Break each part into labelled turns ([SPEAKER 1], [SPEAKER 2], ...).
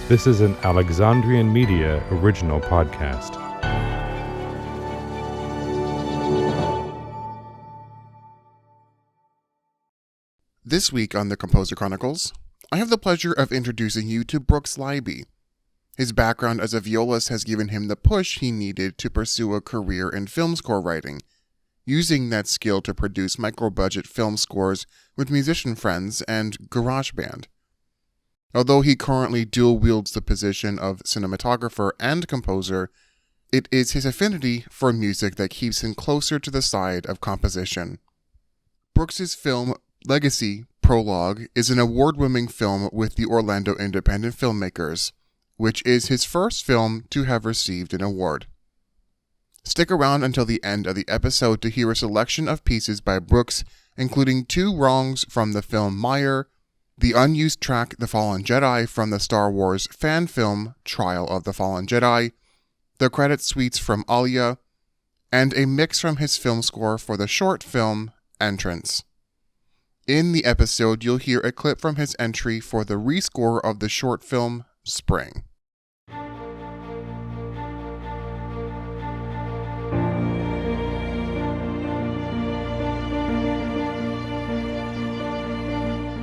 [SPEAKER 1] This is an Alexandrian Media original podcast.
[SPEAKER 2] This week on the Composer Chronicles, I have the pleasure of introducing you to Brooks Leibee. His background as a violist has given him the push he needed to pursue a career in film score writing, using that skill to produce micro-budget film scores with musician friends and GarageBand. Although he currently dual-wields the position of cinematographer and composer, it is his affinity for music that keeps him closer to the side of composition. Brooks's film Legacy Prologue is an award-winning film with the Orlando Independent Filmmakers, which is his first film to have received an award. Stick around until the end of the episode to hear a selection of pieces by Brooks, including two wrongs from the film Meyer, the unused track The Fallen Jedi from the Star Wars fan film Trial of the Fallen Jedi, the credit suites from Alia, and a mix from his film score for the short film Entrance. In the episode, you'll hear a clip from his entry for the rescore of the short film Spring.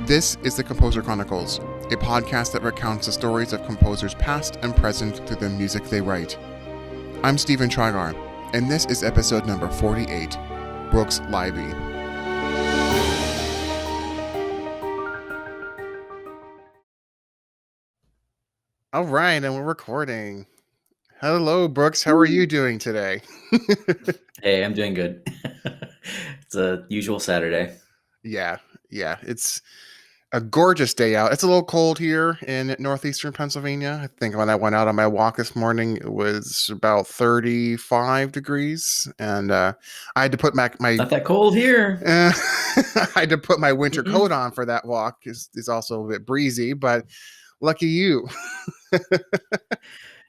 [SPEAKER 2] This is the Composer Chronicles, a podcast that recounts the stories of composers past and present through the music they write. I'm Stephen Trigar, and this is episode number 48, Brooks Leibee. All right, and we're recording. Hello, Brooks. How are you doing today?
[SPEAKER 3] Hey, I'm doing good. It's a usual Saturday.
[SPEAKER 2] Yeah, it's a gorgeous day out. It's a little cold here in northeastern Pennsylvania. I think when I went out on my walk this morning, it was about 35 degrees, and I had to put my
[SPEAKER 3] Not that cold here.
[SPEAKER 2] I had to put my winter coat on for that walk. It's also a bit breezy, but lucky you.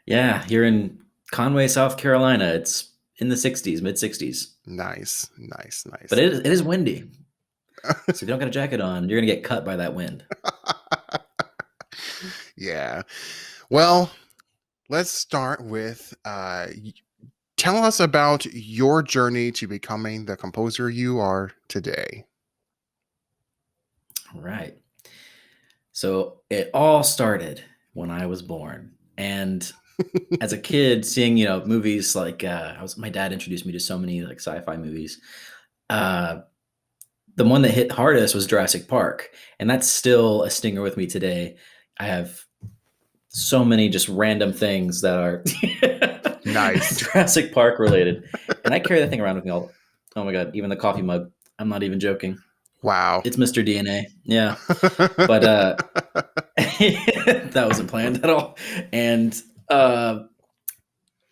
[SPEAKER 3] Yeah, here in Conway, South Carolina, it's in the 60s, mid 60s.
[SPEAKER 2] Nice.
[SPEAKER 3] But it is windy. So if you don't got a jacket on, you're going to get cut by that wind.
[SPEAKER 2] Yeah. Well, let's start with tell us about your journey to becoming the composer you are today.
[SPEAKER 3] All right. So it all started when I was born. And as a kid, seeing, movies like my dad introduced me to so many like sci-fi movies. The one that hit hardest was Jurassic Park, and that's still a stinger with me today. I have so many just random things that are
[SPEAKER 2] Nice.
[SPEAKER 3] Jurassic Park related, and I carry that thing around with me all. Oh my god, even the coffee mug. I'm not even joking.
[SPEAKER 2] Wow.
[SPEAKER 3] It's Mr. DNA. Yeah, but that wasn't planned at all, and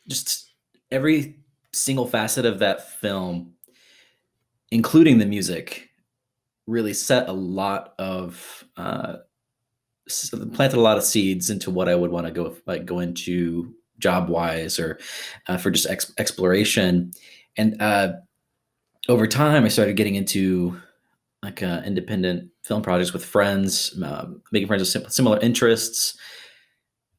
[SPEAKER 3] just every single facet of that film, including the music, really set a lot of planted a lot of seeds into what I would want to go into job wise or for just exploration. And over time, I started getting into like independent film projects with friends, making friends with similar interests.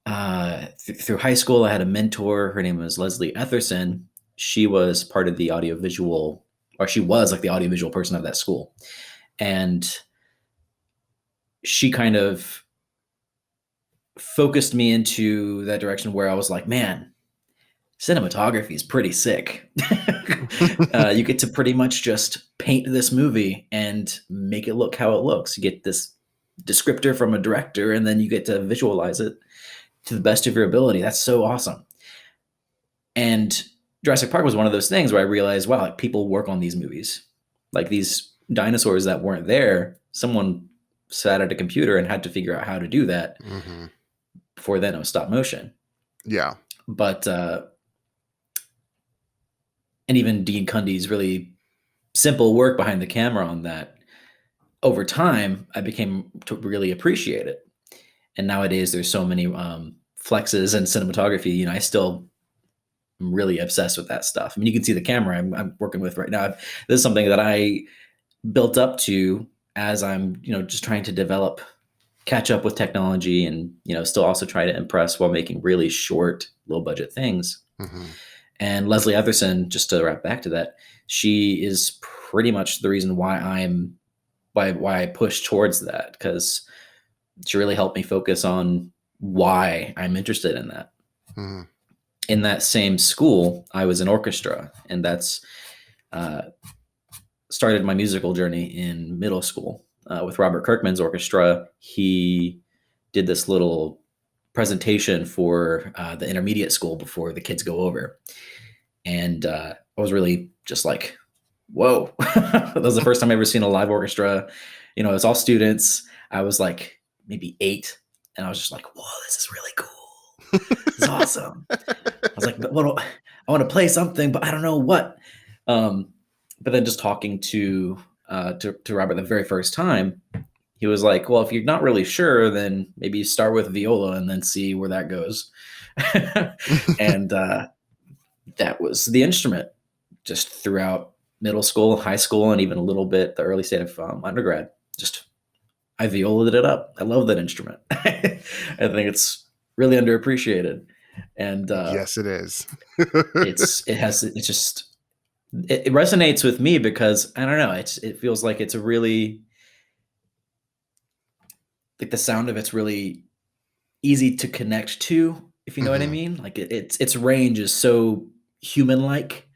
[SPEAKER 3] Through high school, I had a mentor. Her name was Leslie Etherson. She was part of the audiovisual, or she was like the audiovisual person of that school. And she kind of focused me into that direction where I was like, man, cinematography is pretty sick. You get to pretty much just paint this movie and make it look how it looks. You get this descriptor from a director, and then you get to visualize it to the best of your ability. That's so awesome. And Jurassic Park was one of those things where I realized, wow, like people work on these movies. Like these dinosaurs that weren't there, someone sat at a computer and had to figure out how to do that.
[SPEAKER 2] Mm-hmm.
[SPEAKER 3] Before then it was stop motion.
[SPEAKER 2] Yeah.
[SPEAKER 3] But and even Dean Cundy's really simple work behind the camera on that, over time I became to really appreciate it. And nowadays there's so many flexes and cinematography, I still am really obsessed with that stuff. I mean, you can see the camera I'm working with right now. This is something that I built up to as I'm, just trying to develop catch up with technology and, still also try to impress while making really short, low budget things.
[SPEAKER 2] Mm-hmm.
[SPEAKER 3] And Leslie Etherson, just to wrap back to that, she is pretty much the reason why I push towards that, because she really helped me focus on why I'm interested in that.
[SPEAKER 2] Mm-hmm.
[SPEAKER 3] In that same school, I was in orchestra, and that's started my musical journey in middle school with Robert Kirkman's orchestra. He did this little presentation for the intermediate school before the kids go over. And I was really just like, whoa. That was the first time I ever seen a live orchestra. It's all students. I was like maybe 8, and I was just like, whoa, this is really cool. This is awesome. I was like, I want to play something, but I don't know what. But then just talking to Robert the very first time, he was like, well, if you're not really sure, then maybe start with viola and then see where that goes. And that was the instrument just throughout middle school, high school, and even a little bit the early state of undergrad. Just I violaed it up. I love that instrument. I think it's really underappreciated. And
[SPEAKER 2] yes, it is.
[SPEAKER 3] it resonates with me because I don't know. It feels like it's a really, like the sound of it's really easy to connect to, if you know what I mean. Like its range is so human-like.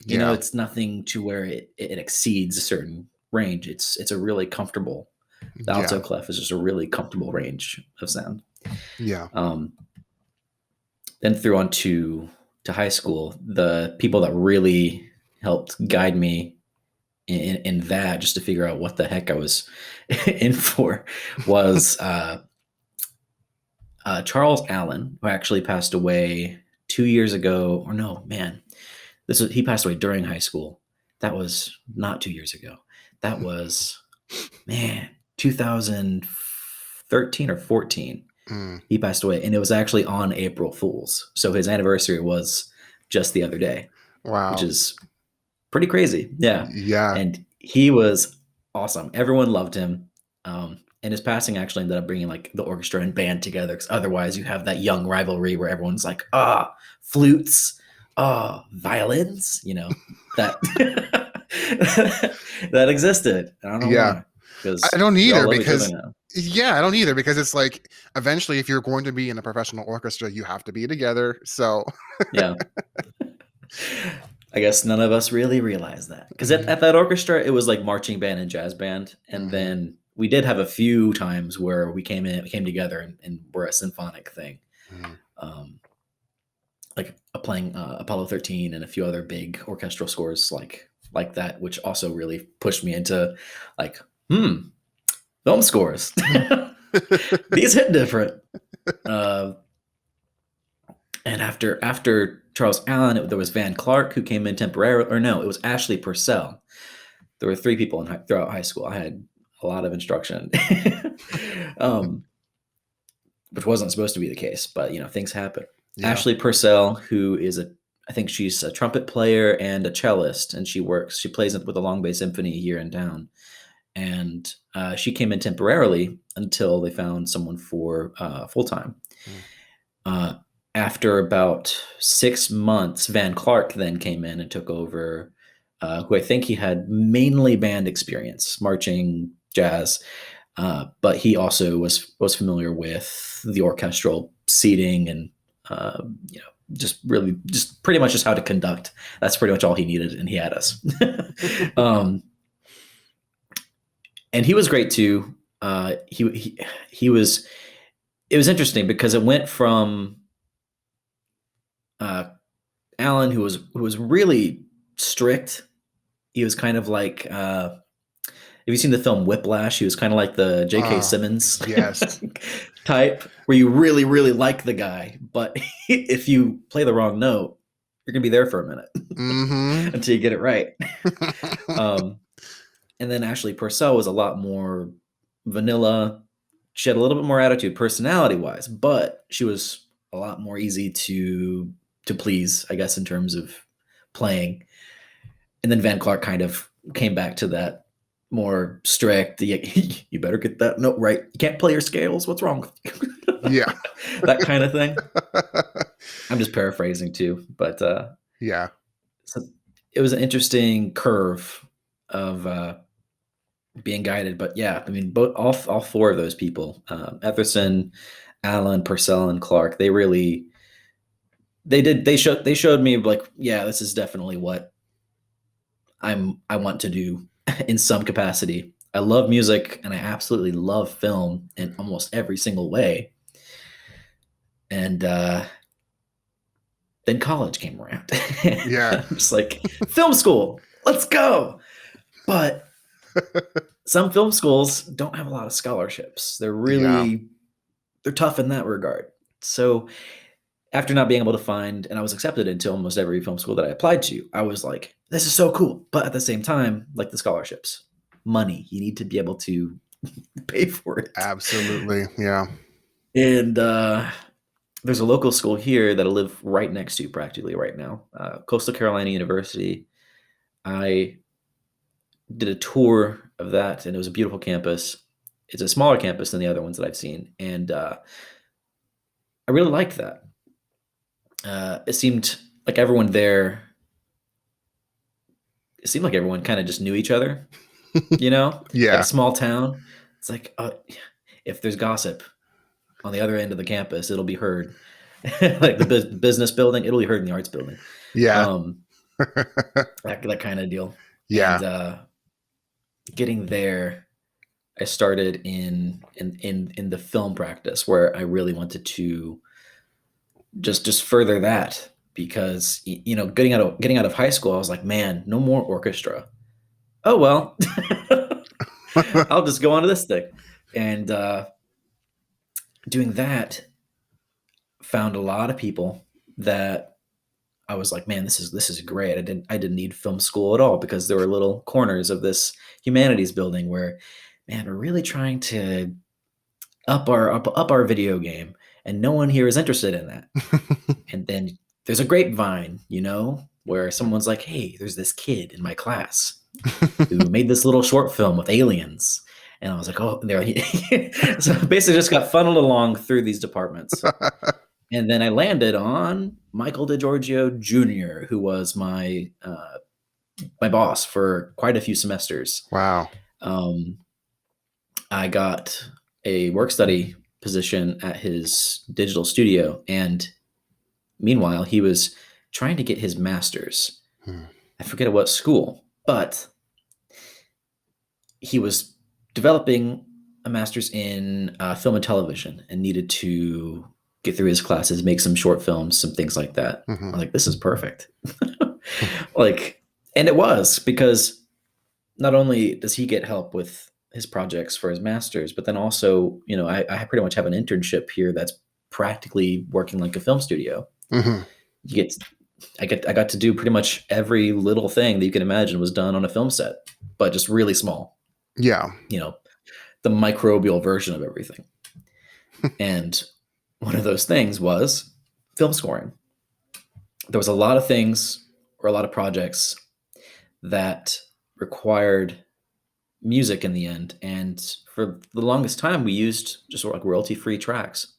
[SPEAKER 3] It's nothing to where it exceeds a certain range. It's a really comfortable. The alto clef is just a really comfortable range of sound.
[SPEAKER 2] Yeah.
[SPEAKER 3] Then through on to high school, the people that really helped guide me in that, just to figure out what the heck I was in for, was Charles Allen, who actually passed away 2 years ago. Or no, man, he passed away during high school. That was not 2 years ago. That was, man, 2013 or 14. He passed away, and it was actually on April Fool's. So his anniversary was just the other day.
[SPEAKER 2] Wow.
[SPEAKER 3] Which is pretty crazy. Yeah.
[SPEAKER 2] Yeah.
[SPEAKER 3] And he was awesome. Everyone loved him. And his passing actually ended up bringing like the orchestra and band together, because otherwise you have that young rivalry where everyone's like, flutes, violins, that that existed. I don't know why.
[SPEAKER 2] I don't either because I don't either because it's like eventually if you're going to be in a professional orchestra, you have to be together. So
[SPEAKER 3] yeah. I guess none of us really realized that, because at that orchestra, it was like marching band and jazz band. And then we did have a few times where we came together and were a symphonic thing. Like playing Apollo 13 and a few other big orchestral scores like that, which also really pushed me into like, film scores. These hit different. And after Charles Allen, there was Van Clark, who came in temporarily, or no, it was Ashley Purcell. There were 3 people throughout high school. I had a lot of instruction, which wasn't supposed to be the case, but things happen. Yeah. Ashley Purcell, who is I think she's a trumpet player and a cellist, and she plays with the Long Bay Symphony here in town. And she came in temporarily until they found someone for full-time. After about 6 months, Van Clark then came in and took over, who I think he had mainly band experience, marching, jazz, but he also was familiar with the orchestral seating and just pretty much just how to conduct. That's pretty much all he needed, and he had us. And he was great too. He was. It was interesting because it went from Alan, who was really strict. He was kind of like, have you seen the film Whiplash? He was kind of like the J.K. Simmons
[SPEAKER 2] yes.
[SPEAKER 3] type, where you really, really like the guy, but if you play the wrong note, you're gonna be there for a minute until you get it right. And then Ashley Purcell was a lot more vanilla. She had a little bit more attitude, personality-wise, but she was a lot more easy to please, I guess, in terms of playing. And then Van Clark kind of came back to that more strict. You better get that note right. You can't play your scales. What's wrong with you?
[SPEAKER 2] Yeah.
[SPEAKER 3] That kind of thing. I'm just paraphrasing too, but
[SPEAKER 2] Yeah.
[SPEAKER 3] so it was an interesting curve of being guided. But yeah, I mean, both all four of those people, Etherson, Allen, Purcell, and Clark, they showed me like, yeah, this is definitely what I want to do in some capacity. I love music and I absolutely love film in almost every single way. And then college came around.
[SPEAKER 2] Yeah.
[SPEAKER 3] I'm just like, film school, let's go. But some film schools don't have a lot of scholarships.
[SPEAKER 2] Yeah.
[SPEAKER 3] They're tough in that regard. So after not being able to find, and I was accepted into almost every film school that I applied to, I was like, this is so cool. But at the same time, like the scholarships, money, you need to be able to pay for it.
[SPEAKER 2] Absolutely. Yeah.
[SPEAKER 3] And there's a local school here that I live right next to practically right now, Coastal Carolina University. I did a tour of that, and it was a beautiful campus. It's a smaller campus than the other ones that I've seen, and I really liked that. It seemed like everyone there. It seemed like everyone kind of just knew each other, like
[SPEAKER 2] Yeah.
[SPEAKER 3] a small town. It's like if there's gossip on the other end of the campus, it'll be heard. Like the business building, it'll be heard in the arts building.
[SPEAKER 2] Yeah.
[SPEAKER 3] That kind of deal.
[SPEAKER 2] Yeah.
[SPEAKER 3] And getting there, I started in the film practice where I really wanted to just further that, because getting out of high school, I was like, man, no more orchestra. Oh well, I'll just go on to this thing. And doing that, found a lot of people that I was like, man, this is great. I didn't need film school at all, because there were little corners of this humanities building where, man, we're really trying to up our video game, and no one here is interested in that. And then there's a grapevine, where someone's like, hey, there's this kid in my class who made this little short film with aliens. And I was like, oh, there. So basically just got funneled along through these departments. And then I landed on Michael DeGiorgio Jr., who was my boss for quite a few semesters.
[SPEAKER 2] Wow.
[SPEAKER 3] I got a work study position at his digital studio, and meanwhile, he was trying to get his master's. I forget at what school, but he was developing a master's in film and television and needed to get through his classes, make some short films, some things like that. I was like, this is perfect. And it was, because not only does he get help with his projects for his master's, but then also, I pretty much have an internship here that's practically working like a film studio. I got to do pretty much every little thing that you can imagine was done on a film set, but just really small.
[SPEAKER 2] Yeah.
[SPEAKER 3] The microbial version of everything. And one of those things was film scoring. There was a lot of things, or a lot of projects, that required music in the end. And for the longest time, we used just sort of like royalty-free tracks.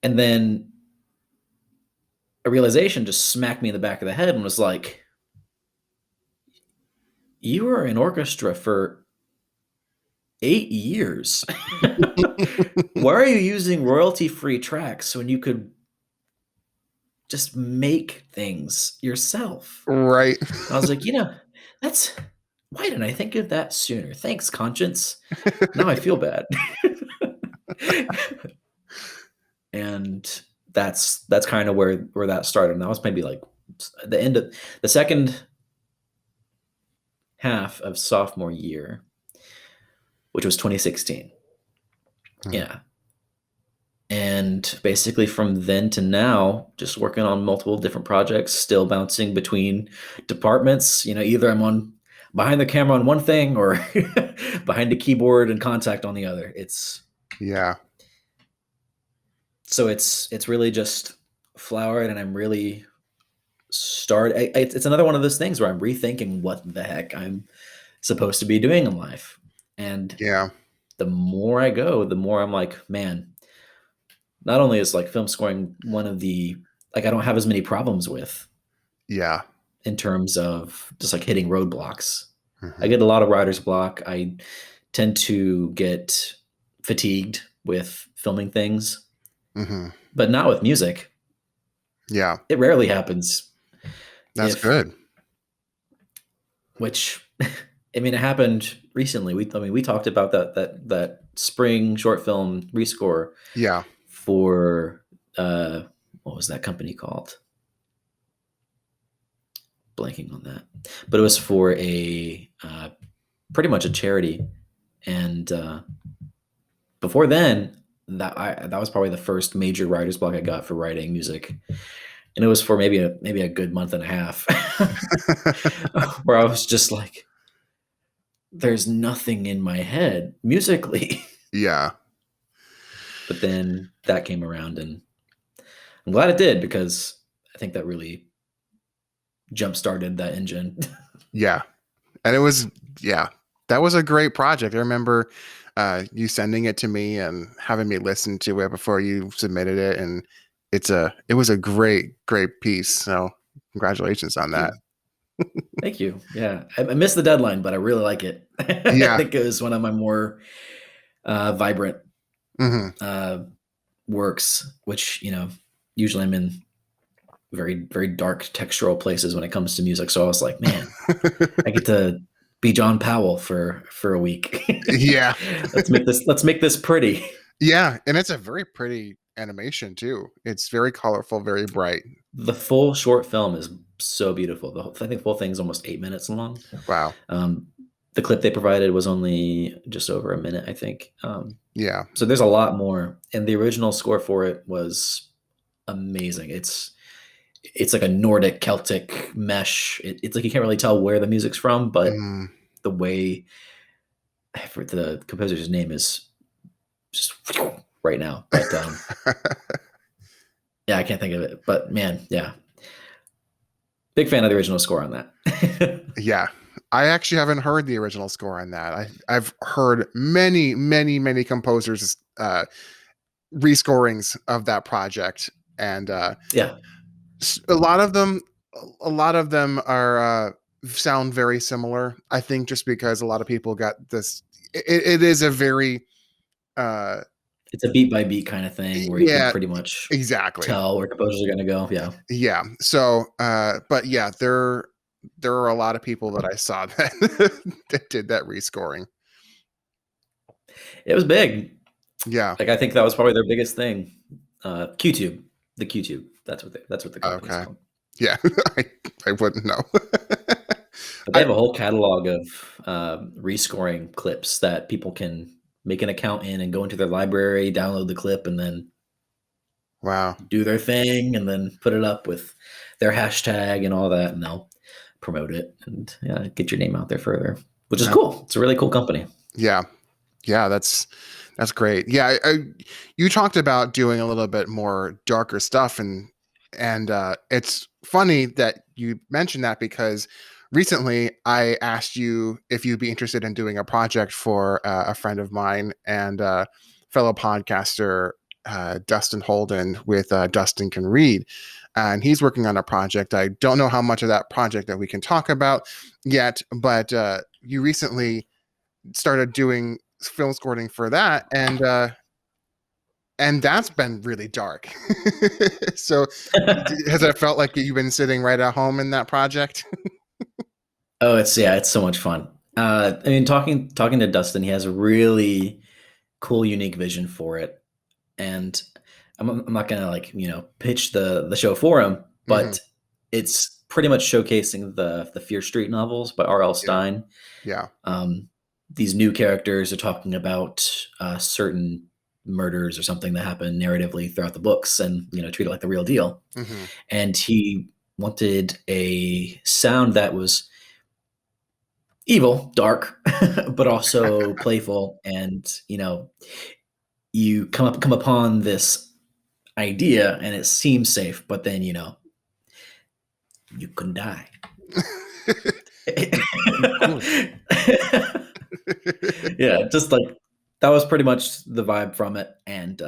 [SPEAKER 3] And then a realization just smacked me in the back of the head and was like, you were in orchestra for 8 years. Why are you using royalty-free tracks when you could just make things yourself?
[SPEAKER 2] Right.
[SPEAKER 3] I was like, why didn't I think of that sooner? Thanks, conscience. Now I feel bad. And that's kind of where that started. And that was maybe like the end of the second half of sophomore year, which was 2016. Yeah. And basically from then to now, just working on multiple different projects, still bouncing between departments. Either I'm behind the camera on one thing, or behind the keyboard and contact on the other. So it's really just flowered, and I'm really it's another one of those things where I'm rethinking what the heck I'm supposed to be doing in life. And
[SPEAKER 2] Yeah.
[SPEAKER 3] the more I go, the more I'm like, man, not only is like film scoring one of the, like, I don't have as many problems with
[SPEAKER 2] Yeah.
[SPEAKER 3] in terms of just like hitting roadblocks.
[SPEAKER 2] Mhm.
[SPEAKER 3] I get a lot of writer's block. I tend to get fatigued with filming things,
[SPEAKER 2] Mhm.
[SPEAKER 3] but not with music.
[SPEAKER 2] Yeah.
[SPEAKER 3] It rarely happens.
[SPEAKER 2] That's good.
[SPEAKER 3] Which, I mean, it happened recently. We talked about that spring short film rescore
[SPEAKER 2] Yeah.
[SPEAKER 3] for what was that company called? Blanking on that, but it was for a pretty much a charity. And before then, that was probably the first major writer's block I got for writing music, and it was for maybe a good month and a half, where I was just like, "There's nothing in my head musically."
[SPEAKER 2] Yeah.
[SPEAKER 3] But then that came around, and I'm glad it did, because I think that really jump started that engine.
[SPEAKER 2] Yeah. And it was, yeah, that was a great project. I remember you sending it to me and having me listen to it before you submitted it. And it was a great piece. So congratulations on
[SPEAKER 3] Thank
[SPEAKER 2] that.
[SPEAKER 3] you. Thank you. Yeah, I missed the deadline, but I really like it. I
[SPEAKER 2] Yeah.
[SPEAKER 3] think it was one of my more vibrant
[SPEAKER 2] Hmm.
[SPEAKER 3] works, which, usually I'm in very dark textural places when it comes to music. So I was like, man, I get to be John Powell for a week.
[SPEAKER 2] Yeah.
[SPEAKER 3] Let's make this pretty.
[SPEAKER 2] Yeah. And it's a very pretty animation too. It's very colorful, very bright.
[SPEAKER 3] The full short film is so beautiful. I think the whole thing's almost 8 minutes long.
[SPEAKER 2] Wow.
[SPEAKER 3] The clip they provided was only just over a minute, I think.
[SPEAKER 2] Yeah.
[SPEAKER 3] So there's a lot more, and the original score for it was amazing. It's like a Nordic Celtic mesh. It's like you can't really tell where the music's from, but
[SPEAKER 2] Mm.
[SPEAKER 3] the way, I forget the composer's name is just right now. But yeah, I can't think of it. But man, yeah, big fan of the original score on that.
[SPEAKER 2] Yeah. I actually haven't heard the original score on that. I've heard many composers rescorings of that project, and
[SPEAKER 3] Yeah,
[SPEAKER 2] a lot of them are sound very similar. I think just because a lot of people got this, it is a very uh
[SPEAKER 3] it's a beat by beat kind of thing where you can
[SPEAKER 2] yeah,
[SPEAKER 3] pretty much
[SPEAKER 2] exactly.
[SPEAKER 3] tell where composers are going to go. Yeah,
[SPEAKER 2] Yeah. So but yeah, there are a lot of people that I saw that that did that rescoring.
[SPEAKER 3] it was big.
[SPEAKER 2] Yeah.
[SPEAKER 3] Like, I think that was probably their biggest thing. QTube, the QTube. That's what the company's
[SPEAKER 2] Okay.
[SPEAKER 3] called.
[SPEAKER 2] Yeah. I, I wouldn't know.
[SPEAKER 3] But they have a whole catalog of rescoring clips that people can make an account in and go into their library, download the clip, and then
[SPEAKER 2] Wow.
[SPEAKER 3] do their thing, and then put it up with their hashtag and all that, and they'll promote it and, yeah, get your name out there further, which is
[SPEAKER 2] Yeah.
[SPEAKER 3] cool. It's a really cool company.
[SPEAKER 2] Yeah. Yeah, that's great. Yeah, you talked about doing a little bit more darker stuff, and it's funny that you mentioned that because recently I asked you if you'd be interested in doing a project for a friend of mine and fellow podcaster Dustin Holden with Dustin Can Read. And he's working on a project. I don't know how much of that project that we can talk about yet, but you recently started doing film scoring for that, and that's been really dark. So has it felt like you've been sitting right at home in that project?
[SPEAKER 3] Oh, it's so much fun. I mean, talking to Dustin, he has a really cool, unique vision for it, and I'm not gonna, like, pitch the show for him,
[SPEAKER 2] Hmm.
[SPEAKER 3] but it's pretty much showcasing the Fear Street novels by R.L.
[SPEAKER 2] Yeah.
[SPEAKER 3] Stine.
[SPEAKER 2] Yeah.
[SPEAKER 3] Um, these new characters are talking about certain murders or something that happen narratively throughout the books, and treat it like the real deal.
[SPEAKER 2] Hmm.
[SPEAKER 3] And he wanted a sound that was evil, dark, but also playful, and you come upon this idea and it seems safe, but then you can die.
[SPEAKER 2] Cool.
[SPEAKER 3] Yeah, just like that was pretty much the vibe from it. And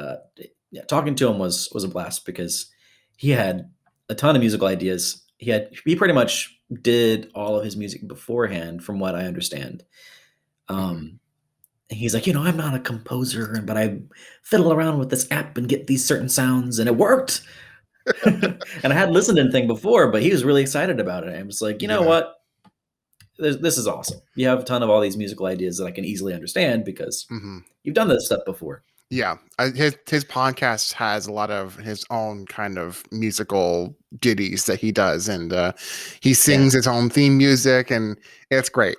[SPEAKER 3] yeah, talking to him was a blast because he had a ton of musical ideas. He pretty much did all of his music beforehand, from what I understand.
[SPEAKER 2] Mhm.
[SPEAKER 3] Um, he's like, I'm not a composer, but I fiddle around with this app and get these certain sounds, and it worked. And I had listened to the thing before, but he was really excited about it. I was like, you know
[SPEAKER 2] Yeah.
[SPEAKER 3] what? This is awesome. You have a ton of all these musical ideas that I can easily understand because
[SPEAKER 2] Hmm.
[SPEAKER 3] you've done this stuff before.
[SPEAKER 2] Yeah. His podcast has a lot of his own kind of musical ditties that he does, and he
[SPEAKER 3] Yeah.
[SPEAKER 2] sings his own theme music, and it's great.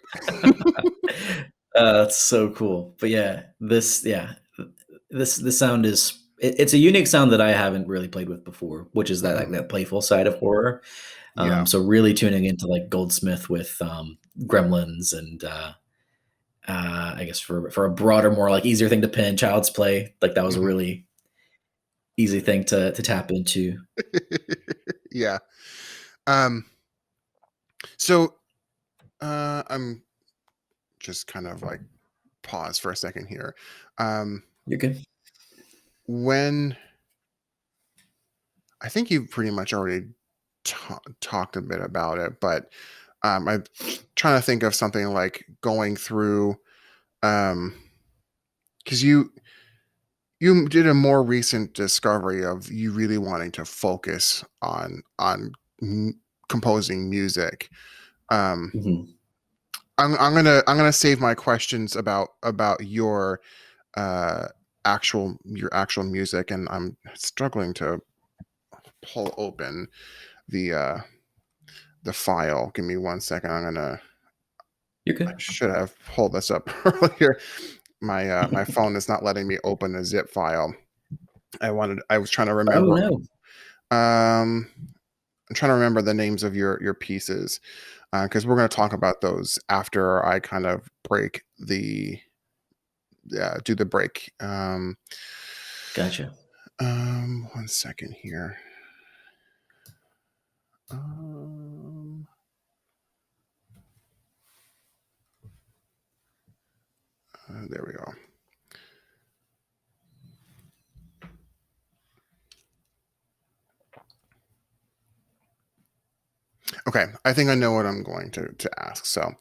[SPEAKER 3] That's so cool. But yeah, this sound is it's a unique sound that I haven't really played with before, which is that like,
[SPEAKER 2] Mhm.
[SPEAKER 3] that playful side of horror.
[SPEAKER 2] Yeah.
[SPEAKER 3] So really tuning into like Goldsmith with Gremlins and I guess for a broader, more like easier thing to pin, Child's Play. Like that was a
[SPEAKER 2] Mhm.
[SPEAKER 3] really easy thing to tap into.
[SPEAKER 2] Yeah. Um. So, I'm just kind of like pause for a second here. Um.
[SPEAKER 3] You're good.
[SPEAKER 2] When I think you've pretty much already talked a bit about it, but I'm trying to think of something like going through, because you did a more recent discovery of you really wanting to focus on composing music. Um,
[SPEAKER 3] Mhm.
[SPEAKER 2] I'm gonna save my questions about uh your actual music, and I'm struggling to pull open the uh the file. Give me 1 second.
[SPEAKER 3] You're
[SPEAKER 2] I
[SPEAKER 3] good.
[SPEAKER 2] should have pulled this up earlier. My phone is not letting me open a zip file. I was trying to
[SPEAKER 3] Oh
[SPEAKER 2] remember.
[SPEAKER 3] no.
[SPEAKER 2] Um, I'm trying to remember the names of your pieces, because we're going to talk about those after I kind of break the do the break.
[SPEAKER 3] Gotcha.
[SPEAKER 2] 1 second here. Um, there we go. Okay, I think I know what I'm going to ask. So,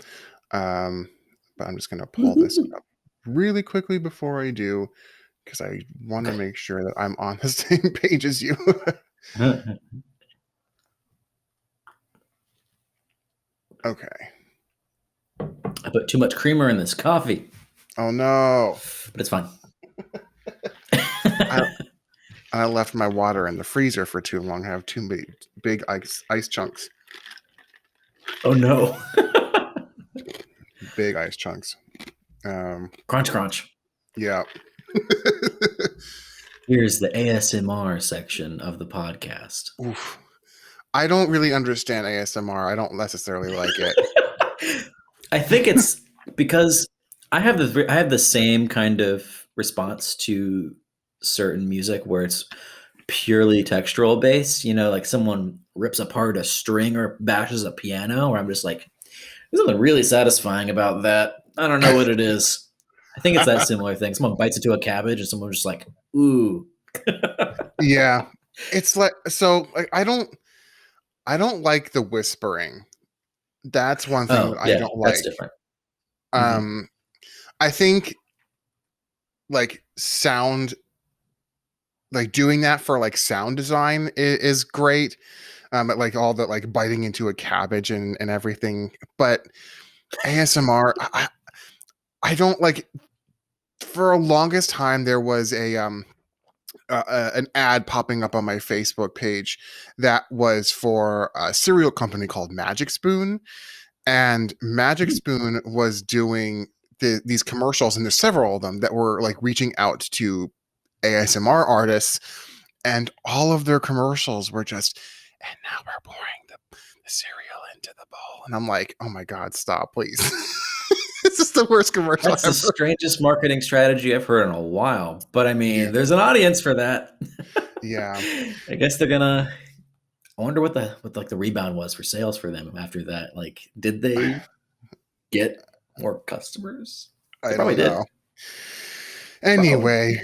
[SPEAKER 2] um, but I'm just going to pull this
[SPEAKER 3] Woohoo.
[SPEAKER 2] up really quickly before I do, because I want to
[SPEAKER 3] Okay.
[SPEAKER 2] make sure that I'm on the same page as you. Okay.
[SPEAKER 3] I put too much creamer in this coffee,
[SPEAKER 2] Oh no.
[SPEAKER 3] but it's fine.
[SPEAKER 2] I I left my water in the freezer for too long. I have too many big ice chunks.
[SPEAKER 3] Oh no.
[SPEAKER 2] Big ice chunks. Um,
[SPEAKER 3] Crunch, crunch.
[SPEAKER 2] yeah.
[SPEAKER 3] Here's the ASMR section of the podcast.
[SPEAKER 2] Oof. I don't really understand ASMR. I don't necessarily like it.
[SPEAKER 3] I think it's because I have the same kind of response to certain music where it's purely textural based, like someone rips apart a string or bashes a piano, where I'm just like, there's something really satisfying about that. I don't know what it is. I think it's that similar thing. Someone bites into a cabbage and someone's just like, ooh.
[SPEAKER 2] Yeah. It's like, so like I don't like the whispering. That's one thing
[SPEAKER 3] Oh,
[SPEAKER 2] that I
[SPEAKER 3] yeah,
[SPEAKER 2] don't
[SPEAKER 3] that's
[SPEAKER 2] like.
[SPEAKER 3] different. Mhm.
[SPEAKER 2] Um I think like sound like doing that for like sound design is great. But like all the like biting into a cabbage and everything. But ASMR, I don't like. For a longest time, there was an ad popping up on my Facebook page that was for a cereal company called Magic Spoon, and Magic Spoon was doing these commercials, and there's several of them that were like reaching out to ASMR artists, and all of their commercials were just, and now we're pouring the cereal into the bowl, and I'm like, oh my god, stop, please. This is the worst commercial
[SPEAKER 3] That's the
[SPEAKER 2] ever.
[SPEAKER 3] strangest marketing strategy I've heard in a while, but I
[SPEAKER 2] Yeah,
[SPEAKER 3] mean, there's an audience for that.
[SPEAKER 2] yeah,
[SPEAKER 3] I guess they're gonna I wonder what the rebound was for sales for them after that. Like, did they get more customers? They
[SPEAKER 2] I
[SPEAKER 3] probably
[SPEAKER 2] don't
[SPEAKER 3] did.
[SPEAKER 2] know. Anyway,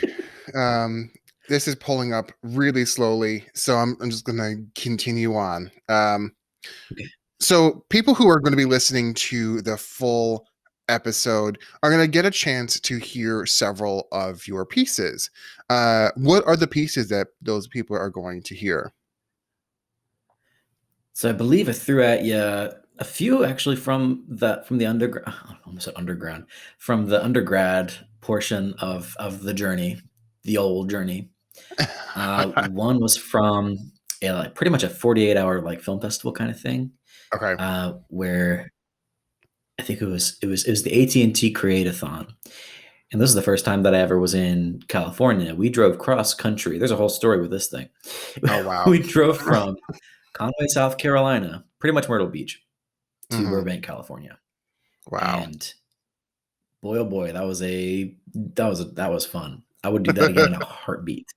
[SPEAKER 2] um, this is pulling up really slowly, so I'm just gonna continue on.
[SPEAKER 3] Okay.
[SPEAKER 2] So people who are going to be listening to the full episode are going to get a chance to hear several of your pieces. What are the pieces that those people are going to hear?
[SPEAKER 3] So I believe I threw at you a few actually from the underground. I almost said underground, from the undergrad portion of the journey, the old journey. One was from like pretty much a 48-hour like film festival kind of thing,
[SPEAKER 2] Okay.
[SPEAKER 3] where I think it was the AT&T Create-a-thon. And this is the first time that I ever was in California. We drove cross country. There's a whole story with this thing.
[SPEAKER 2] Oh, wow.
[SPEAKER 3] We drove from Conway, South Carolina, pretty much Myrtle Beach, to
[SPEAKER 2] Mhm.
[SPEAKER 3] Burbank, California.
[SPEAKER 2] Wow.
[SPEAKER 3] And boy, oh boy, that was fun. I would do that again in a heartbeat.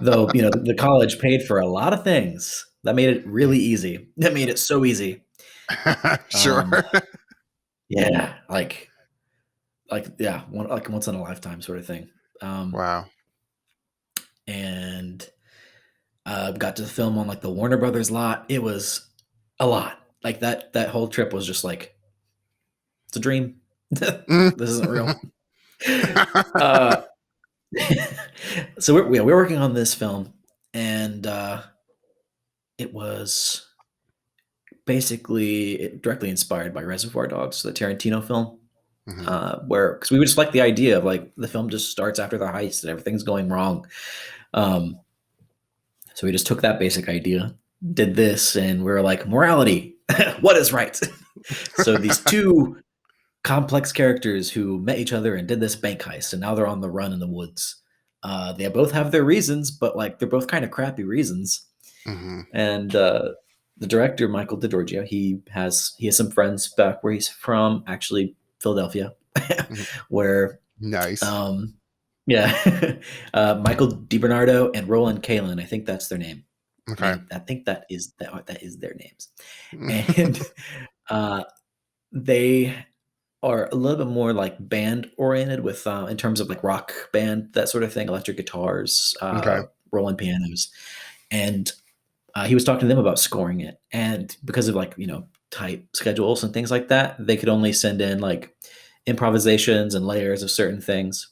[SPEAKER 3] Though, the college paid for a lot of things. That made it really easy. That made it so easy.
[SPEAKER 2] Sure.
[SPEAKER 3] Yeah, yeah, like once in a lifetime sort of thing.
[SPEAKER 2] Wow.
[SPEAKER 3] And got to film on like the Warner Brothers lot. It was a lot. Like that whole trip was just like, it's a dream.
[SPEAKER 2] Mm.
[SPEAKER 3] This isn't real. So we're working on this film, and it was basically directly inspired by Reservoir Dogs, the Tarantino film.
[SPEAKER 2] Mhm.
[SPEAKER 3] Because we just like the idea of like the film just starts after the heist and everything's going wrong. So we just took that basic idea, did this, and we were like, morality, what is right? So these two complex characters who met each other and did this bank heist, and now they're on the run in the woods. They both have their reasons, but like they're both kind of crappy reasons.
[SPEAKER 2] Mhm.
[SPEAKER 3] And the director, Michael DeGiorgio, he has some friends back where he's from, actually Philadelphia,
[SPEAKER 2] Mhm.
[SPEAKER 3] where
[SPEAKER 2] Nice.
[SPEAKER 3] yeah, Michael DiBernardo and Roland Kalin, I think that's their name.
[SPEAKER 2] Okay.
[SPEAKER 3] I think that is their names,
[SPEAKER 2] Mhm.
[SPEAKER 3] and they are a little bit more like band oriented with in terms of like rock band, that sort of thing, electric guitars,
[SPEAKER 2] Okay.
[SPEAKER 3] Roland pianos, and he was talking to them about scoring it, and because of like tight schedules and things like that, they could only send in like improvisations and layers of certain things.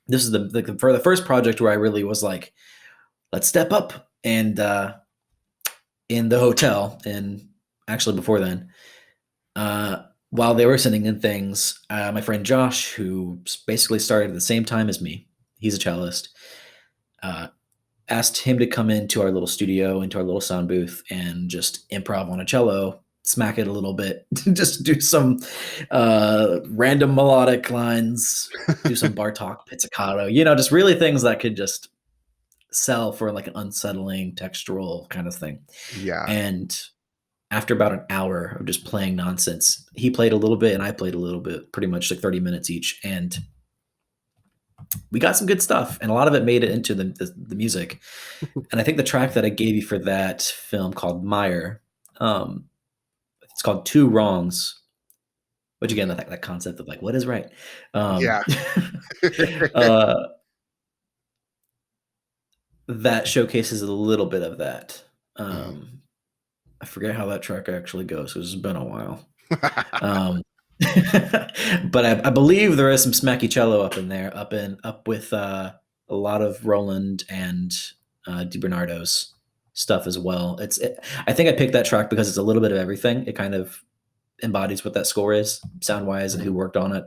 [SPEAKER 3] This is for the first project where I really was like, let's step up. And in the hotel, and actually before then, while they were sending in things, my friend Josh, who basically started at the same time as me, he's a cellist, asked him to come into our little studio, into our little sound booth, and just improv on a cello, smack it a little bit, just do some random melodic lines, do some Bartok pizzicato, just really things that could just sell for like an unsettling textural kind of thing.
[SPEAKER 2] Yeah.
[SPEAKER 3] And after about an hour of just playing nonsense, he played a little bit and I played a little bit, pretty much like 30 minutes each. And we got some good stuff, and a lot of it made it into the music. And I think the track that I gave you for that film called Meyer, it's called Two Wrongs, which again, that concept of like, what is right?
[SPEAKER 2] Yeah.
[SPEAKER 3] uh, that showcases a little bit of that.
[SPEAKER 2] Mhm.
[SPEAKER 3] I forget how that track actually goes. It's been a while. But I believe there is some smacky cello up in there, up with a lot of Roland and DiBernardo's stuff as well. I think I picked that track because it's a little bit of everything. It kind of embodies what that score is, sound wise, and who
[SPEAKER 2] Mhm.
[SPEAKER 3] worked on it.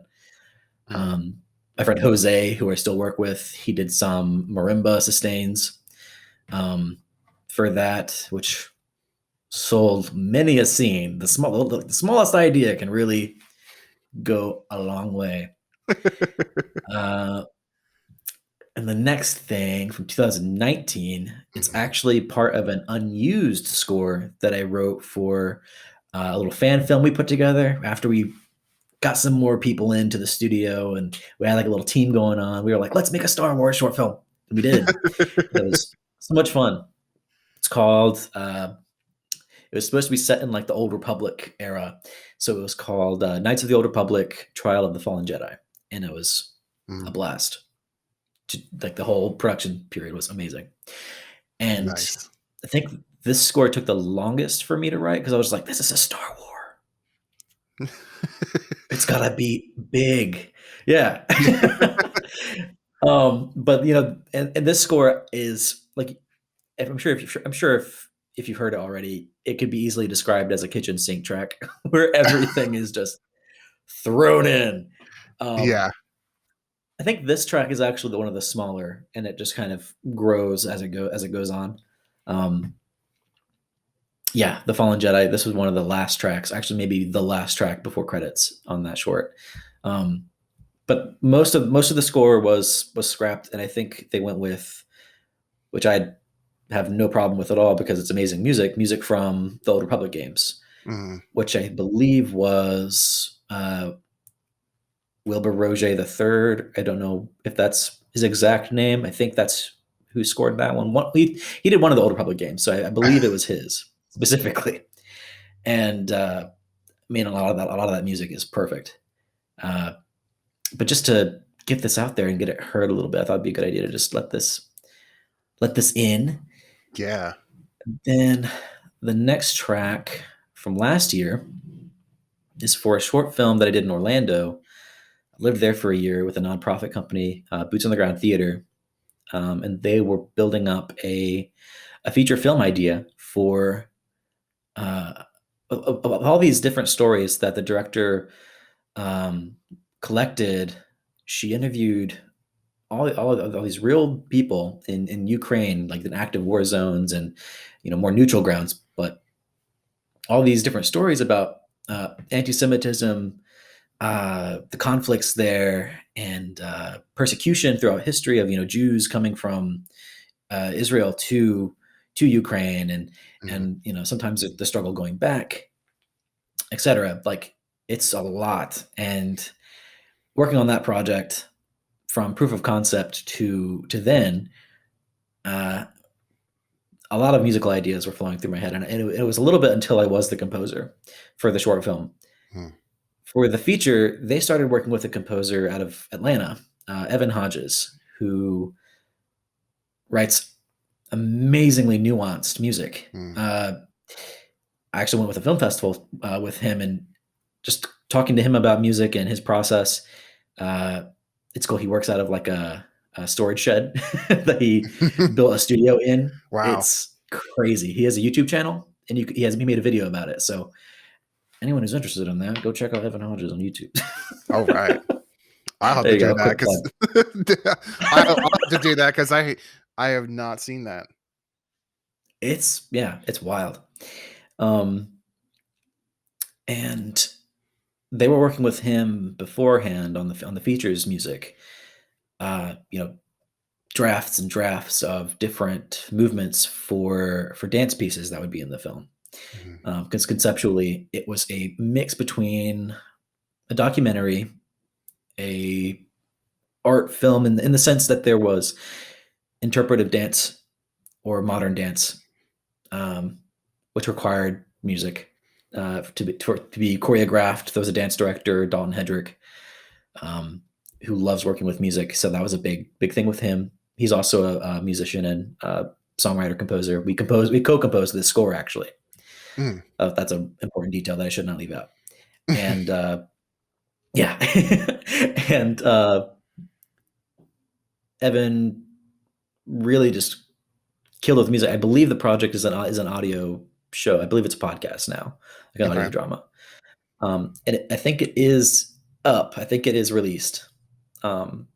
[SPEAKER 2] Mhm.
[SPEAKER 3] My friend Jose, who I still work with, he did some marimba sustains for that, which sold many a scene. The smallest idea can really go a long way. Uh, and the next thing from 2019, it's
[SPEAKER 2] Mhm.
[SPEAKER 3] actually part of an unused score that I wrote for a little fan film we put together after we got some more people into the studio, and we had like a little team going on. We were like, let's make a Star Wars short film. And we did. It was so much fun. It's called. It was supposed to be set in like the Old Republic era, so it was called Knights of the Old Republic: Trial of the Fallen Jedi, and it was a blast. Like the whole production period was amazing, and
[SPEAKER 2] Nice.
[SPEAKER 3] I think this score took the longest for me to write because I was like, "This is a Star War. It's gotta be big." Yeah. But and this score is like, I'm sure if you've heard it already, it could be easily described as a kitchen sink track where everything is just thrown in.
[SPEAKER 2] Yeah.
[SPEAKER 3] I think this track is actually one of the smaller, and it just kind of grows as it goes on. Yeah, The Fallen Jedi. This was one of the last tracks, actually, maybe the last track before credits on that short. But most of the score was scrapped, and I think they went with, which I have no problem with at all because it's amazing music from the Old Republic games, which I believe was Wilbur Roget III. I don't know if that's his exact name. I think that's who scored that one. He did one of the Old Republic games, so I believe it was his specifically. And I mean, a lot of that music is perfect. But just to get this out there and get it heard a little bit, I thought it'd be a good idea to just let this in.
[SPEAKER 2] Yeah.
[SPEAKER 3] Then the next track from last year is for a short film that I did in Orlando. I lived there for a year with a nonprofit company, Boots on the Ground Theater, and they were building up a feature film idea for all these different stories that the director collected. She interviewed all these real people in Ukraine, like in active war zones and more neutral grounds, but all these different stories about anti-Semitism, the conflicts there, and persecution throughout history of Jews coming from Israel to Ukraine, and sometimes the struggle going back, etc. Like, it's a lot, and working on that project from proof of concept to then, a lot of musical ideas were flowing through my head, and it was a little bit until I was the composer for the short film. For the feature, they started working with a composer out of Atlanta, Evan Hodges, who writes amazingly nuanced music. I actually went with a film festival with him, and just talking to him about music and his process. It's cool. He works out of like a storage shed that he built a studio in.
[SPEAKER 2] Wow.
[SPEAKER 3] It's crazy. He has a YouTube channel, and he made a video about it. So anyone who's interested in that, go check out Evan Hodges on YouTube.
[SPEAKER 2] All right. I'll have to do that because I'll have to do that because I have not seen that.
[SPEAKER 3] It's wild. And they were working with him beforehand on the features music. Drafts and drafts of different movements for dance pieces that would be in the film. Because conceptually, it was a mix between a documentary, a art film, in the sense that there was interpretive dance or modern dance, which required music to be choreographed. There was a dance director, Dalton Hedrick, who loves working with music, so that was a big thing with him. He's also a musician and songwriter, composer. We co-composed this score, actually. That's an important detail that I should not leave out. And yeah, and Evan really just killed with music. I believe the project is an audio show. I believe it's a podcast now, like an audio drama. And I think it is up. I think it is released.
[SPEAKER 2] And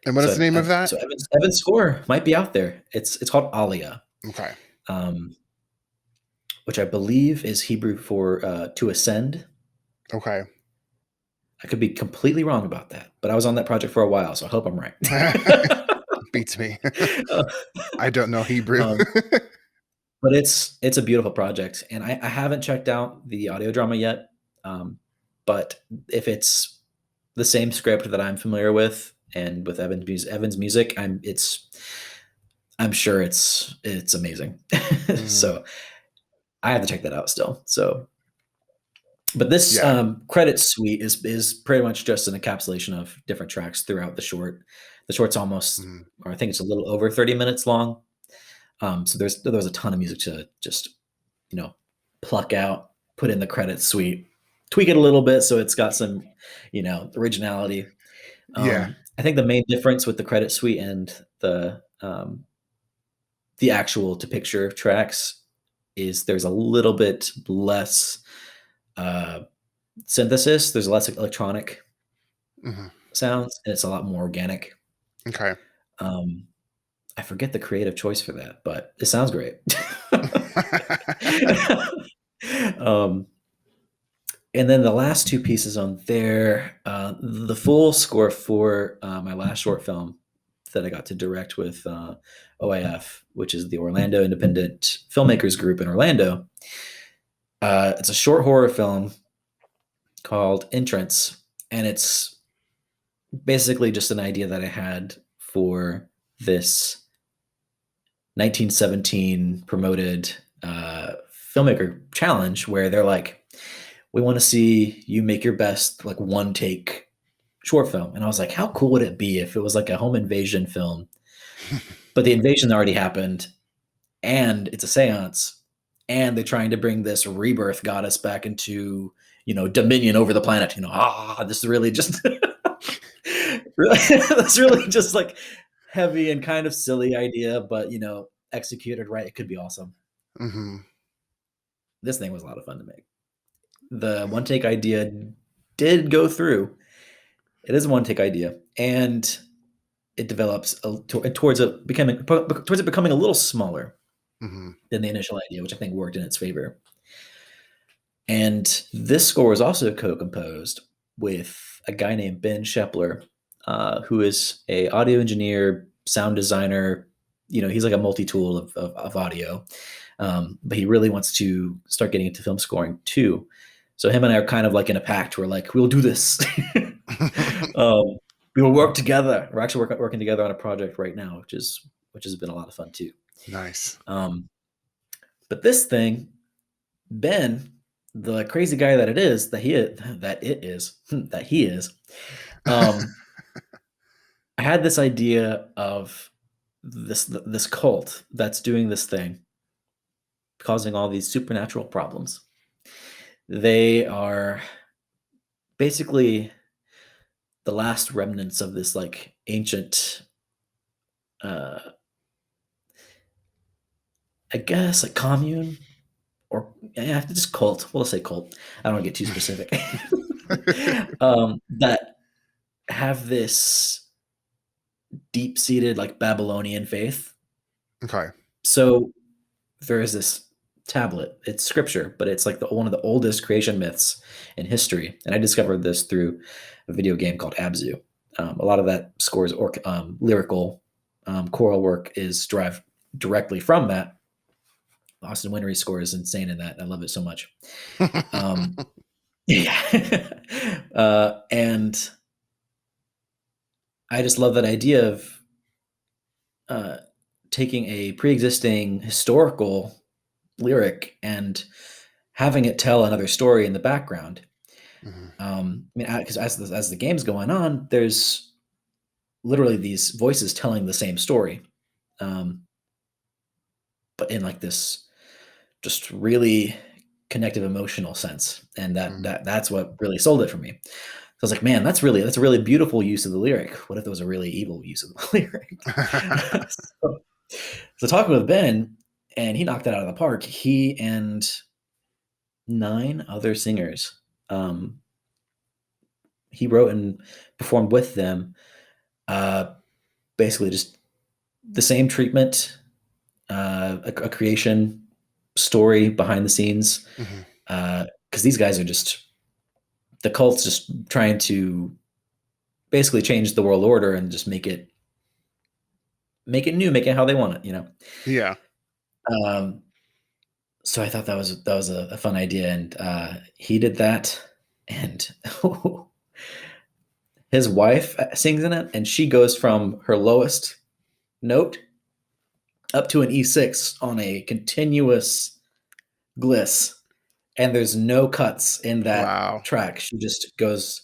[SPEAKER 2] what is the name of that?
[SPEAKER 3] So Evan's score might be out there. It's called Alia.
[SPEAKER 2] Okay.
[SPEAKER 3] Which I believe is Hebrew for to ascend.
[SPEAKER 2] Okay.
[SPEAKER 3] I could be completely wrong about that, but I was on that project for a while, so I hope I'm right.
[SPEAKER 2] Beats me. I don't know Hebrew.
[SPEAKER 3] But it's a beautiful project, and I haven't checked out the audio drama yet. But if it's the same script that I'm familiar with, and with Evan's music, I'm sure it's amazing.
[SPEAKER 2] Mm,
[SPEAKER 3] So I have to check that out still. So, but this
[SPEAKER 2] yeah.
[SPEAKER 3] credit suite is pretty much just an encapsulation of different tracks throughout the short. The short's almost,
[SPEAKER 2] Mm,
[SPEAKER 3] or I think it's a little over 30 minutes long. So there's a ton of music to just pluck out, put in the credit suite, tweak it a little bit so it's got some originality.
[SPEAKER 2] yeah.
[SPEAKER 3] I think the main difference with the credit suite and the actual to picture tracks is there's a little bit less uh, synthesis. There's less electronic
[SPEAKER 2] Hmm.
[SPEAKER 3] sounds, and it's a lot more organic.
[SPEAKER 2] Okay.
[SPEAKER 3] Um, I forget the creative choice for that, but it sounds great. um, and then the last two pieces on there, the full score for my last short film that I got to direct with OIF, which is the Orlando Independent Filmmakers Group in Orlando. It's a short horror film called Entrance, and it's basically just an idea that I had for this 1917 promoted filmmaker challenge where they're like, we want to see you make your best like one take short film. And I was like, how cool would it be if it was like a home invasion film, but the invasion already happened and it's a seance and they're trying to bring this rebirth goddess back into, dominion over the planet, this is really just, really, that's really just like heavy and kind of silly idea, but, executed right, it could be awesome.
[SPEAKER 2] Hmm.
[SPEAKER 3] This thing was a lot of fun to make. The one take idea did go through. It is a one take idea, and it develops towards it becoming a little smaller
[SPEAKER 2] Hmm.
[SPEAKER 3] than the initial idea, which I think worked in its favor. And this score was also co-composed with a guy named Ben Shepler, who is a audio engineer, sound designer. He's like a multi-tool of audio, but he really wants to start getting into film scoring too. So him and I are kind of like in a pact. We're like, we'll do this. um, we will work together. We're actually working together on a project right now, which has been a lot of fun too.
[SPEAKER 2] Nice.
[SPEAKER 3] Um, but this thing, Ben, the crazy guy that it is, that he is, um, I had this idea of this cult that's doing this thing, causing all these supernatural problems. They are basically the last remnants of this like ancient, uh, I guess, like commune or yeah, just cult. We'll say cult. I don't want to get too specific. That have this deep-seated like Babylonian faith.
[SPEAKER 2] Okay.
[SPEAKER 3] So there is this tablet. It's scripture, but it's like one of the oldest creation myths in history. And I discovered this through a video game called Abzu. A lot of that scores or lyrical choral work is derived directly from that. Austin Wintory's score is insane in that. I love it so much. Yeah. And I just love that idea of taking a pre-existing historical lyric and having it tell another story in the background.
[SPEAKER 2] Mhm.
[SPEAKER 3] I mean, because as the game's going on, there's literally these voices telling the same story, um, but in like this just really connective emotional sense, and
[SPEAKER 2] Mhm.
[SPEAKER 3] that's what really sold it for me. So I was like, man, that's a really beautiful use of the lyric. What if it was a really evil use of the lyric? So talking with Ben, and he knocked it out of the park. He and 9 other singers. He wrote and performed with them. Uh, Basically, just the same treatment, a creation story behind the scenes.
[SPEAKER 2] Mhm.
[SPEAKER 3] Because these guys are just the cult's just trying to basically change the world order and just make it new, make it how they want it.
[SPEAKER 2] Yeah.
[SPEAKER 3] Um, so I thought that was a fun idea, and he did that, and his wife sings in it, and she goes from her lowest note up to an E6 on a continuous gliss, and there's no cuts in that
[SPEAKER 2] Wow.
[SPEAKER 3] track. She just goes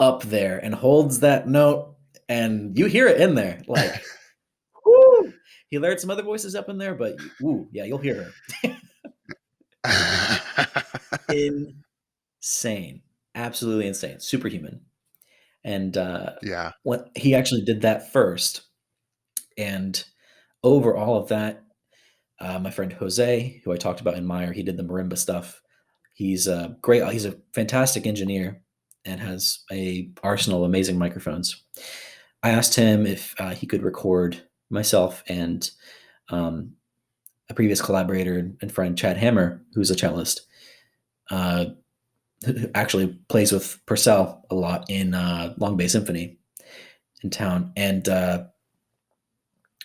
[SPEAKER 3] up there and holds that note, and you hear it in there. Like, whoo! He layered some other voices up in there, but woo, yeah, you'll hear her. Insane, absolutely insane, superhuman. And
[SPEAKER 2] Yeah.
[SPEAKER 3] when he actually did that first, and over all of that, my friend Jose, who I talked about in Meyer, he did the marimba stuff. He's great. He's a fantastic engineer and has a arsenal of amazing microphones. I asked him if he could record myself and um, a previous collaborator and friend, Chad Hammer, who's a cellist, who actually plays with Purcell a lot in Long Bay Symphony in town, and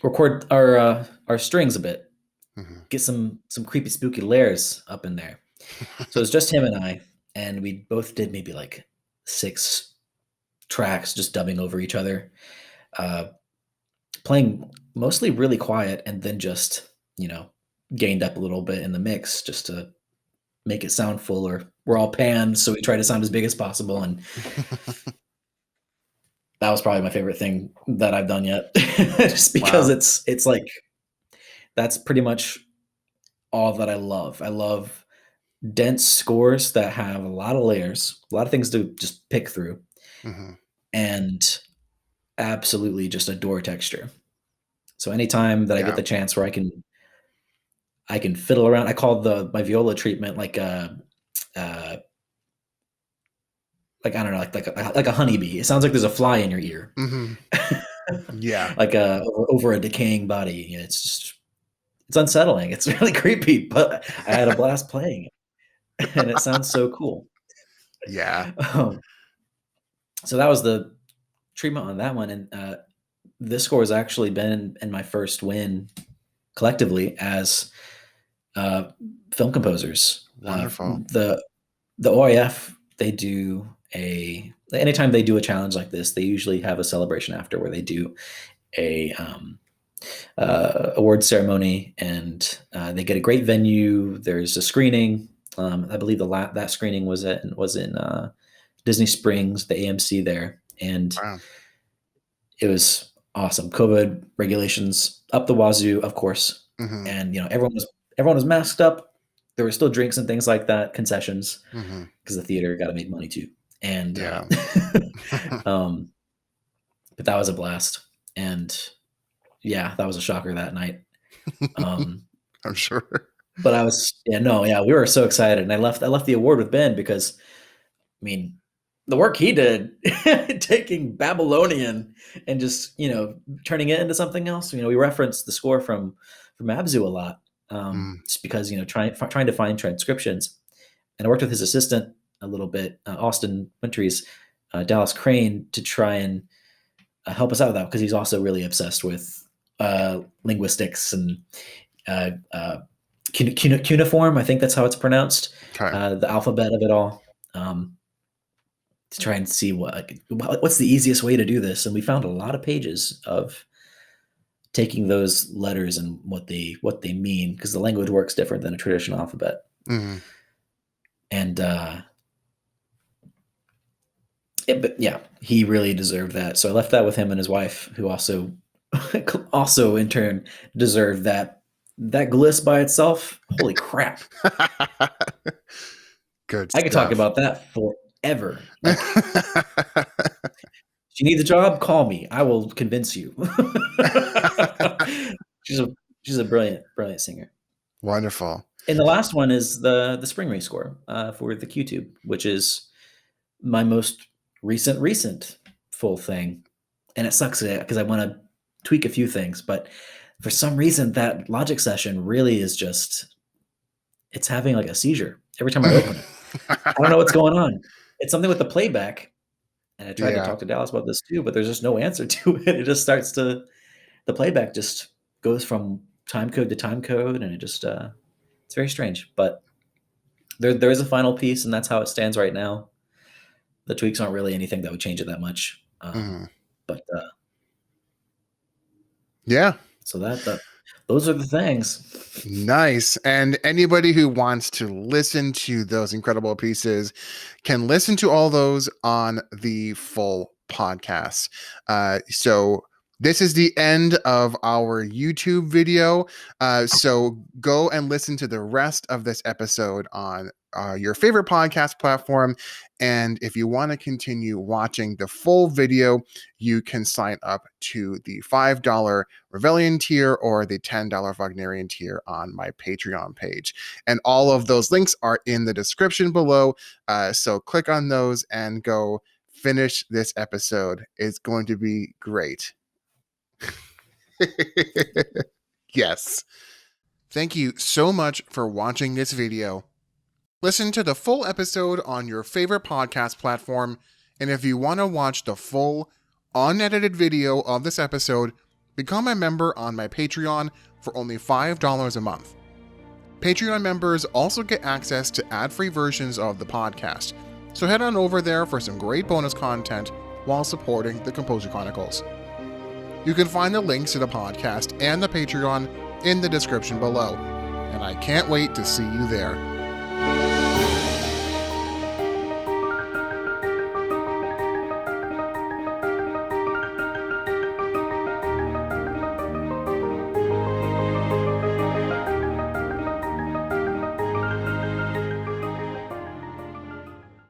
[SPEAKER 3] record our strings a bit, get some creepy, spooky layers up in there. So it was just him and I, and we both did maybe like 6 tracks, just dubbing over each other, playing mostly really quiet, and then just gained up a little bit in the mix just to make it sound fuller. We're all panned, so we try to sound as big as possible, and that was probably my favorite thing that I've done yet, just because
[SPEAKER 2] Wow.
[SPEAKER 3] it's like that's pretty much all that I love. I love dense scores that have a lot of layers, a lot of things to just pick through, and absolutely just adore texture. So anytime that I get the chance where I can fiddle around, I call my viola treatment like a like I don't know, like a honeybee. It sounds like there's a fly in your ear,
[SPEAKER 2] Yeah.
[SPEAKER 3] like over a decaying body. Yeah, it's unsettling. It's really creepy, but I had a blast playing it, and it sounds so cool.
[SPEAKER 2] Yeah.
[SPEAKER 3] So that was the treatment on that one, and this score has actually been in my first win collectively as film composers.
[SPEAKER 2] Wonderful.
[SPEAKER 3] The OIF, they do anytime they do a challenge like this, they usually have a celebration after where they do a award ceremony, and they get a great venue. There's a screening. I believe that screening was in Disney Springs, the AMC there, and
[SPEAKER 2] Wow.
[SPEAKER 3] it was awesome. COVID regulations up the wazoo, of course, and everyone was masked up. There were still drinks and things like that, concessions, because the theater got to make money too. And
[SPEAKER 2] Yeah.
[SPEAKER 3] but that was a blast, and yeah, that was a shocker that night.
[SPEAKER 2] I'm sure.
[SPEAKER 3] But we were so excited, and I left the award with Ben because, I mean, the work he did, taking Babylonian and just turning it into something else. We referenced the score from Abzu a lot, just because trying to find transcriptions, and I worked with his assistant a little bit, Austin Wintries, Dallas Crane, to try and help us out with that, because he's also really obsessed with linguistics and cuneiform. I think that's how it's pronounced.
[SPEAKER 2] Okay.
[SPEAKER 3] The alphabet of it all. To try and see what's the easiest way to do this, and we found a lot of pages of taking those letters and what they mean, because the language works different than a traditional alphabet. And but yeah, he really deserved that. So I left that with him and his wife, who also in turn deserved that gliss by itself. Holy crap.
[SPEAKER 2] Good
[SPEAKER 3] I could talk
[SPEAKER 2] stuff.
[SPEAKER 3] about that forever. Like, if you need the job, call me. I will convince you. She's a brilliant singer.
[SPEAKER 2] Wonderful.
[SPEAKER 3] And the last one is the Spring Ray score for the QTube, which is my most recent full thing. And it sucks because I want to tweak a few things, but for some reason that Logic session really is just, it's having like a seizure every time I open it. I don't know what's going on. It's something with the playback. And I tried to talk to Dallas about this too, but there's just no answer to it. It just starts the playback just goes from time code to time code, and it just it's very strange. But there is a final piece, and that's how it stands right now. The tweaks aren't really anything that would change it that much. But
[SPEAKER 2] yeah.
[SPEAKER 3] so that Those are the things.
[SPEAKER 2] Nice. And anybody who wants to listen to those incredible pieces can listen to all those on the full podcast. So this is the end of our YouTube video. So go and listen to the rest of this episode on your favorite podcast platform. And if you want to continue watching the full video, you can sign up to the $5 Rebellion tier or the $10 Wagnerian tier on my Patreon page. And all of those links are in the description below. So click on those and go finish this episode. It's going to be great. Yes. Thank you so much for watching this video. Listen to the full episode on your favorite podcast platform, and if you want to watch the full, unedited video of this episode, become a member on my Patreon for only $5 a month. Patreon members also get access to ad-free versions of the podcast, so head on over there for some great bonus content while supporting the Composer Chronicles. You can find the links to the podcast and the Patreon in the description below, and I can't wait to see you there.